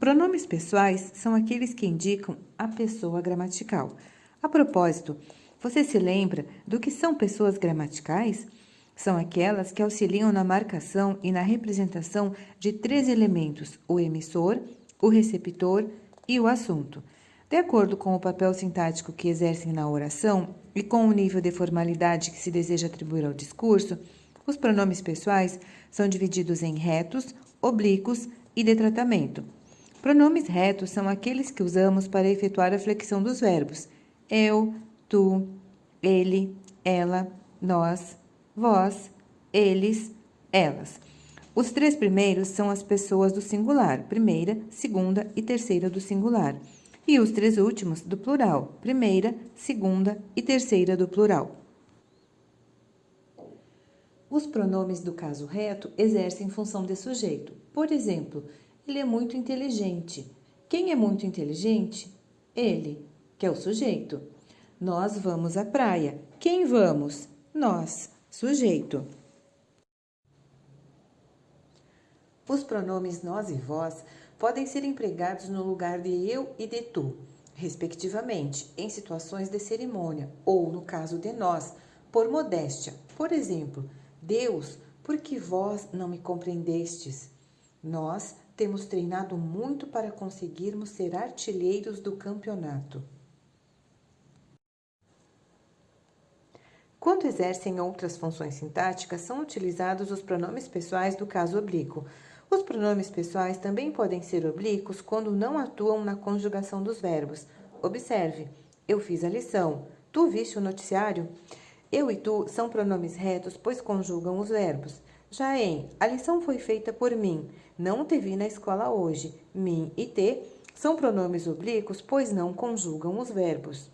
Pronomes pessoais são aqueles que indicam a pessoa gramatical. A propósito, você se lembra do que são pessoas gramaticais? São aquelas que auxiliam na marcação e na representação de três elementos: o emissor, o receptor e o assunto. De acordo com o papel sintático que exercem na oração e com o nível de formalidade que se deseja atribuir ao discurso, os pronomes pessoais são divididos em retos, oblíquos e de tratamento. Pronomes retos são aqueles que usamos para efetuar a flexão dos verbos eu, tu, ele, ela, nós, vós, eles, elas. Os três primeiros são as pessoas do singular, primeira, segunda e terceira do singular. E os três últimos do plural, primeira, segunda e terceira do plural. Os pronomes do caso reto exercem função de sujeito. Por exemplo, ele é muito inteligente. Quem é muito inteligente? Ele, que é o sujeito. Nós vamos à praia. Quem vamos? Nós, sujeito. Os pronomes nós e vós podem ser empregados no lugar de eu e de tu, respectivamente, em situações de cerimônia, ou, no caso de nós, por modéstia. Por exemplo, Deus, porque vós não me compreendestes? Nós temos treinado muito para conseguirmos ser artilheiros do campeonato. Quando exercem outras funções sintáticas, são utilizados os pronomes pessoais do caso oblíquo. Os pronomes pessoais também podem ser oblíquos quando não atuam na conjugação dos verbos. Observe, eu fiz a lição, tu viste o noticiário? Eu e tu são pronomes retos, pois conjugam os verbos. Já em a lição foi feita por mim, não te vi na escola hoje, mim e te são pronomes oblíquos, pois não conjugam os verbos.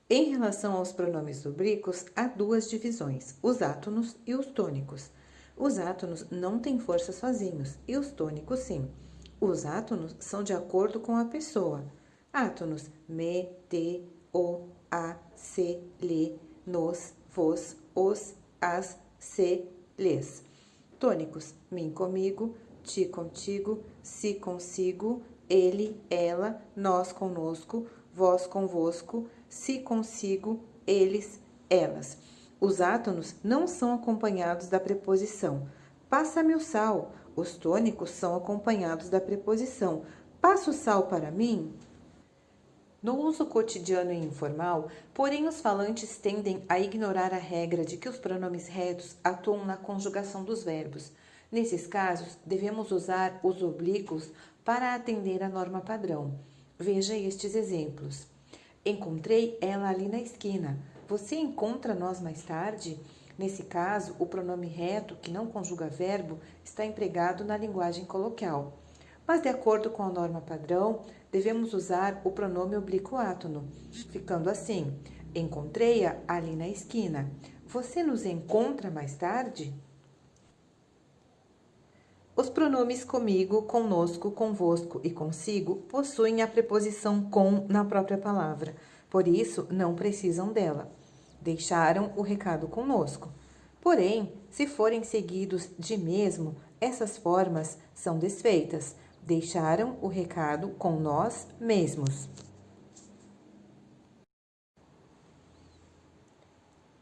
Em relação aos pronomes oblíquos, há duas divisões, os átonos e os tônicos. Os átonos não têm força sozinhos e os tônicos sim. Os átonos são de acordo com a pessoa. Átonos me, te, o, a, se, lhe, nos, vos, os, as, se, lhes. Tônicos, mim comigo, ti contigo, si consigo, ele, ela, nós conosco, vós convosco, si consigo, eles, elas. Os átonos não são acompanhados da preposição passa-me o sal. Os tônicos são acompanhados da preposição passa o sal para mim. No uso cotidiano e informal, porém, os falantes tendem a ignorar a regra de que os pronomes retos atuam na conjugação dos verbos. Nesses casos, devemos usar os oblíquos para atender à norma padrão. Veja estes exemplos. Encontrei ela ali na esquina. Você encontra nós mais tarde? Nesse caso, o pronome reto, que não conjuga verbo, está empregado na linguagem coloquial. Mas, de acordo com a norma padrão, devemos usar o pronome oblíquo átono, ficando assim: encontrei-a ali na esquina. Você nos encontra mais tarde? Os pronomes comigo, conosco, convosco e consigo possuem a preposição com na própria palavra, por isso não precisam dela. Deixaram o recado conosco. Porém, se forem seguidos de mesmo, essas formas são desfeitas. Deixaram o recado com nós mesmos.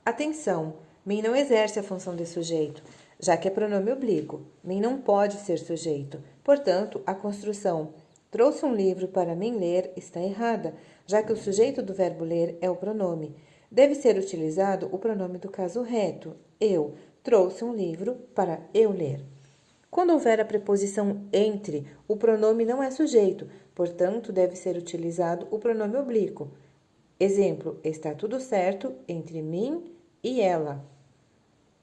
Atenção! Mim não exerce a função de sujeito, já que é pronome oblíquo. Mim não pode ser sujeito. Portanto, a construção trouxe um livro para mim ler está errada, já que o sujeito do verbo ler é o pronome. Deve ser utilizado o pronome do caso reto. Eu trouxe um livro para eu ler. Quando houver a preposição entre, o pronome não é sujeito, portanto, deve ser utilizado o pronome oblíquo. Exemplo, está tudo certo entre mim e ela.